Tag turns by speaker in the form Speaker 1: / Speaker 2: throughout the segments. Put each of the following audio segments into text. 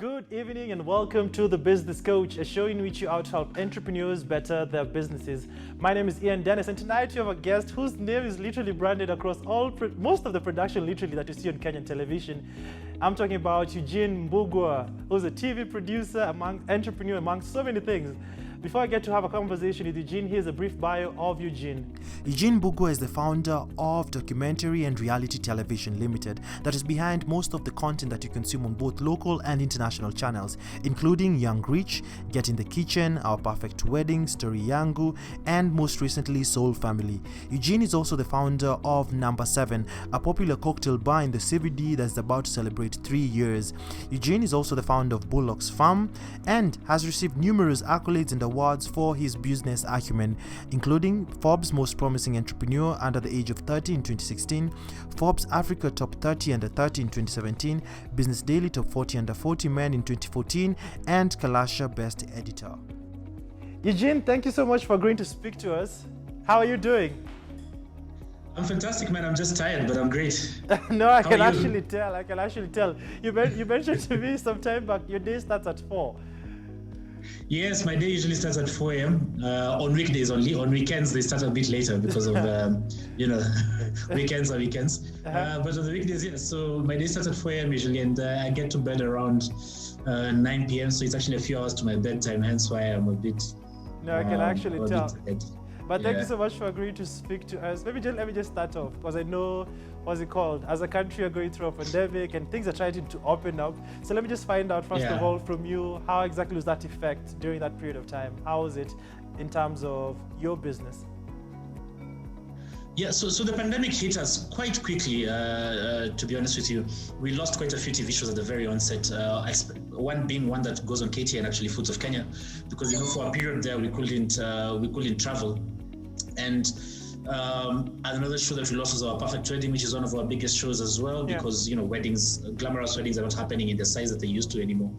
Speaker 1: Good evening and welcome to The Business Coach, a show in which you out-help entrepreneurs better their businesses. My name is Ian Dennis, and tonight you have a guest whose name is literally branded across most of the production literally that you see on Kenyan television. I'm talking about Eugene Mbugua, who's a TV producer, entrepreneur, among so many things. Before I get to have a conversation with Eugene, here's a brief bio of Eugene.
Speaker 2: Eugene Mbugua is the founder of Documentary and Reality Television Limited that is behind most of the content that you consume on both local and international channels, including Young Rich, Get in the Kitchen, Our Perfect Wedding, Story Yangu, and most recently Soul Family. Eugene is also the founder of Number 7, a popular cocktail bar in the CBD that's about to celebrate 3 years. Eugene is also the founder of Bullock's Farm and has received numerous accolades and awards for his business acumen, including Forbes Most Promising Entrepreneur under the age of 30 in 2016, Forbes Africa Top 30 Under 30 in 2017, Business Daily Top 40 Under 40 Men in 2014, and Kalasha Best Editor.
Speaker 1: Eugene, thank you so much for agreeing to speak to us. How are you doing?
Speaker 3: I'm fantastic, man. I'm just tired, but I'm great.
Speaker 1: No, I can actually tell. You mentioned to me some time back your day starts at 4.
Speaker 3: Yes, my day usually starts at 4 a.m. On weekdays only. On weekends, they start a bit later because of, weekends are weekends. But on the weekdays, yes. So my day starts at 4 a.m. usually, and I get to bed around 9 p.m. So it's actually a few hours to my bedtime, hence why I'm a bit...
Speaker 1: No, I can actually tell. But thank
Speaker 3: Yeah.
Speaker 1: you so much for agreeing to speak to us. Let me just start off, because I know, what's it called? As a country, we're going through a pandemic and things are trying to open up. So let me just find out, first of all, from you, how exactly was that effect during that period of time? How was it in terms of your business?
Speaker 3: Yeah, so the pandemic hit us quite quickly, to be honest with you. We lost quite a few TV shows at the very onset, one being one that goes on KTN, actually, Foods of Kenya, because, for a period there, we couldn't travel. And another show that we lost was Our Perfect Wedding, which is one of our biggest shows as well, because, glamorous weddings are not happening in the size that they used to anymore.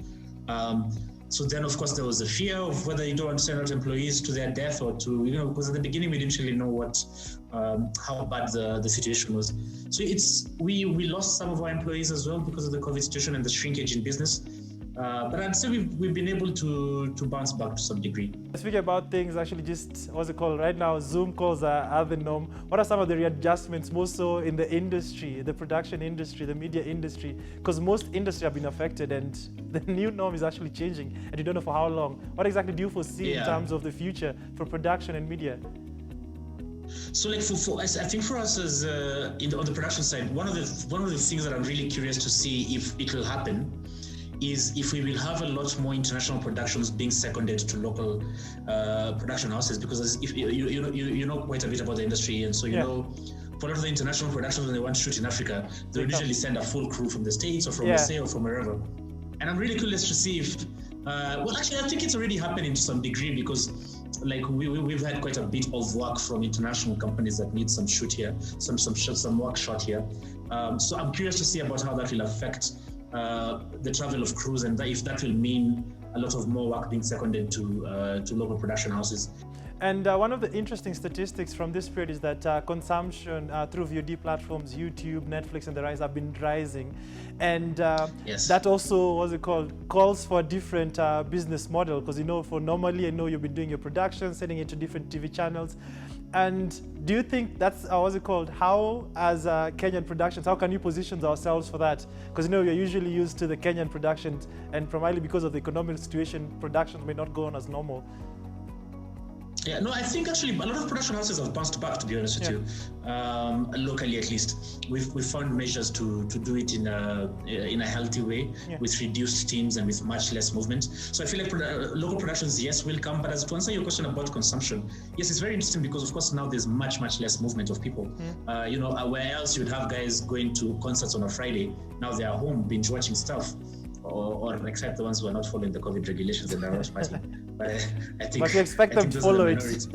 Speaker 3: So then, of course, there was the fear of whether you don't want to send out employees to their death or to, because at the beginning we didn't really know how bad the situation was. So we lost some of our employees as well because of the COVID situation and the shrinkage in business. But I'd say we've been able to bounce back to some degree.
Speaker 1: Speaking about things, actually just, what's it called? Right now, Zoom calls are the norm. What are some of the readjustments more so in the industry, the production industry, the media industry? Because most industry have been affected and the new norm is actually changing and you don't know for how long. What exactly do you foresee in terms of the future for production and media?
Speaker 3: So, I think for us as on the production side, one of the things that I'm really curious to see if it will happen is if we will have a lot more international productions being seconded to local production houses, because if you know quite a bit about the industry, and so for a lot of the international productions, when they want to shoot in Africa, they usually send a full crew from the States or from USA or from wherever. And I'm really curious to see if, actually, I think it's already happening to some degree, because we've had quite a bit of work from international companies that need some shoot here, some work shot here. So I'm curious to see about how that will affect the travel of crews, and if that will mean a lot of more work being seconded to local production houses.
Speaker 1: And one of the interesting statistics from this period is that consumption through VOD platforms, YouTube, Netflix, and the rise have been rising. And that also, what's it called, calls for a different business model. Because, normally, you've been doing your production, sending it to different TV channels. And do you think that's, what's it called, how as Kenyan productions, how can you position ourselves for that? Because, we're usually used to the Kenyan productions, and primarily because of the economic situation, productions may not go on as normal.
Speaker 3: Yeah, no, I think actually a lot of production houses have bounced back, to be honest with you, locally at least. We've found measures to do it in a healthy way, with reduced teams and with much less movement. So I feel like local productions, yes, will come. But to answer your question about consumption, yes, it's very interesting because, of course, now there's much less movement of people. Where else you'd have guys going to concerts on a Friday, now they're home binge watching stuff. Or except the ones who are not following the COVID regulations and they're not partying.
Speaker 1: But you expect them to follow it.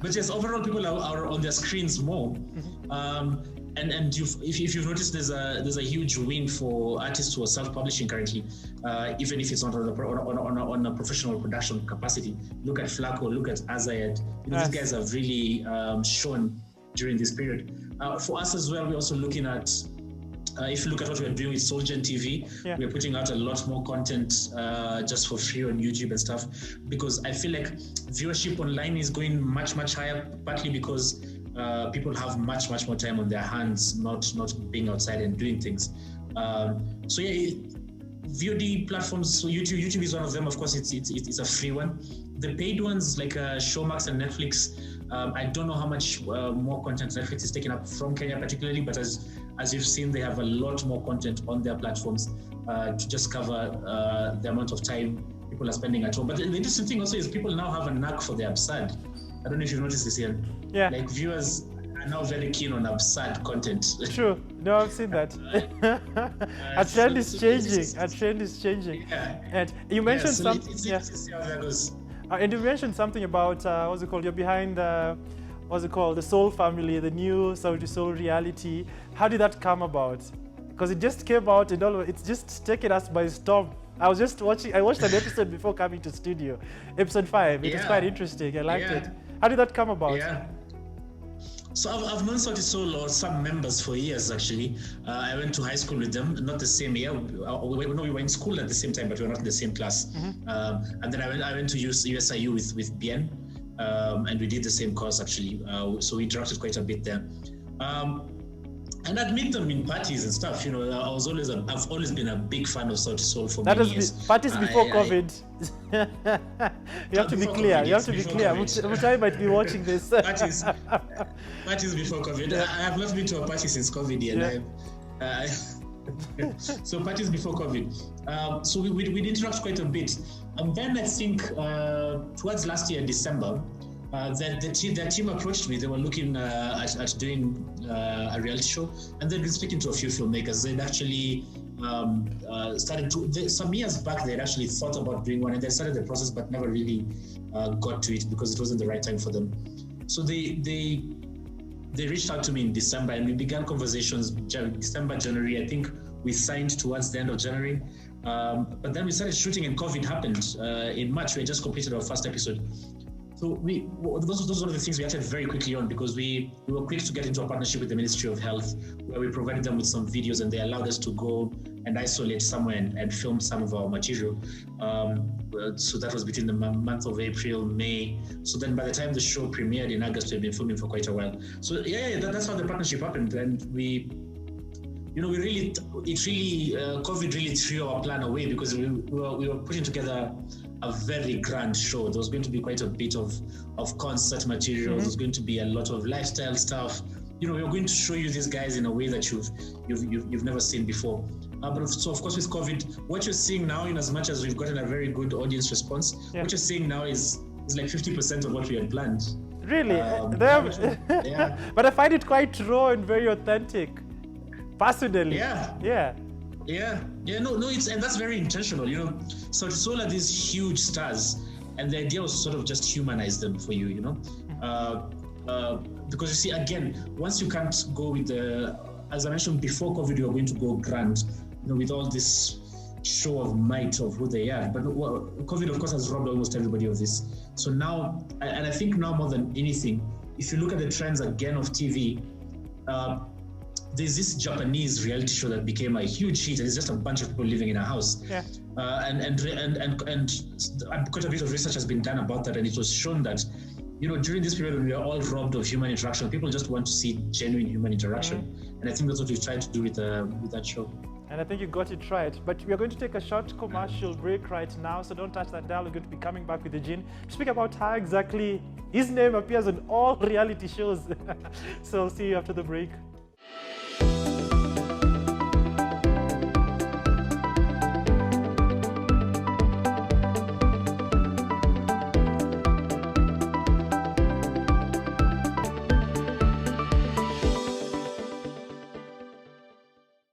Speaker 3: But yes, overall people are on their screens more. And if you've noticed, there's a huge win for artists who are self-publishing currently, even if it's not on a professional production capacity. Look at Flacco, look at Azayed. These guys have really shown during this period. For us as well, we're also looking at if you look at what we're doing with Soldier TV, we're putting out a lot more content just for free on YouTube and stuff, because I feel like viewership online is going much, much higher, partly because people have much, much more time on their hands, not being outside and doing things. So yeah, VOD platforms, so YouTube is one of them. Of course, it's a free one. The paid ones like Showmax and Netflix, I don't know how much more content Netflix is taking up from Kenya particularly, but as you've seen, they have a lot more content on their platforms to just cover the amount of time people are spending at home. But the interesting thing also is people now have a knack for the absurd. I don't know if you've noticed this here.
Speaker 1: Yeah.
Speaker 3: Like viewers are now very keen on absurd content.
Speaker 1: True. No, I've seen that. A trend is changing. A trend is changing.
Speaker 3: Yeah.
Speaker 1: And you mentioned something.
Speaker 3: It's interesting to see how that goes.
Speaker 1: And you mentioned something about what's it called? You're behind what's it called? The Soul Family, the new Saudi Soul reality. How did that come about? Because it just came out and all. It's just taken us by storm. I was just watching. I watched an episode before coming to studio, episode 5. It was quite interesting. I liked it. How did that come about?
Speaker 3: Yeah. So I've known Saudi Soul or some members for years actually. I went to high school with them, not the same year. We were in school at the same time, but we were not in the same class. Mm-hmm. And then I went to USIU with Bien, and we did the same course actually. So we interacted quite a bit there. And I'd meet them in parties and stuff. You know, I've always been a big fan of Saudi Soul for many years.
Speaker 1: Parties before COVID. You have to be clear. You have to be clear. Mutai might be watching this.
Speaker 3: Parties before COVID. I have not been to a party since COVID yet. So parties before COVID. So we'd interact quite a bit. And then I think towards last year, December, their team approached me. They were looking at doing a reality show, and they'd been speaking to a few filmmakers. They'd actually some years back, they'd actually thought about doing one, and they started the process, but never really got to it because it wasn't the right time for them. So they reached out to me in December, and we began conversations. December, January, I think we signed towards the end of January. But then we started shooting, and COVID happened in March. We had just completed our first episode. So those were the things we acted very quickly on, because we were quick to get into a partnership with the Ministry of Health, where we provided them with some videos, and they allowed us to go and isolate somewhere and film some of our material. So that was between the month of April, May. So then by the time the show premiered in August, we've been filming for quite a while. So that's how the partnership happened. And COVID really threw our plan away, because we were putting together a very grand show. There was going to be quite a bit of concert materials. There's going to be a lot of lifestyle stuff. You know, we're going to show you these guys in a way that you've never seen before. So of course with COVID, what you're seeing now, in as much as we've gotten a very good audience response, what you're seeing now is like 50% of what we had planned.
Speaker 1: Really? But I find it quite raw and very authentic, personally.
Speaker 3: No, and that's very intentional. You know, so Soul are these huge stars, and the idea was sort of just humanize them for you. You know, because you see, again, once you can't go with as I mentioned before COVID, you were going to go grand, you know, with all this show of might of who they are. But COVID, of course, has robbed almost everybody of this. So now, and I think now more than anything, if you look at the trends again of TV. There's this Japanese reality show that became a huge hit, and it's just a bunch of people living in a house. And quite a bit of research has been done about that, and it was shown that, you know, during this period when we are all robbed of human interaction, people just want to see genuine human interaction, and I think that's what we tried to do with that show.
Speaker 1: And I think you got it right. But we are going to take a short commercial break right now, so don't touch that dial. We're going to be coming back with Eugene to speak about how exactly his name appears on all reality shows. So I'll see you after the break.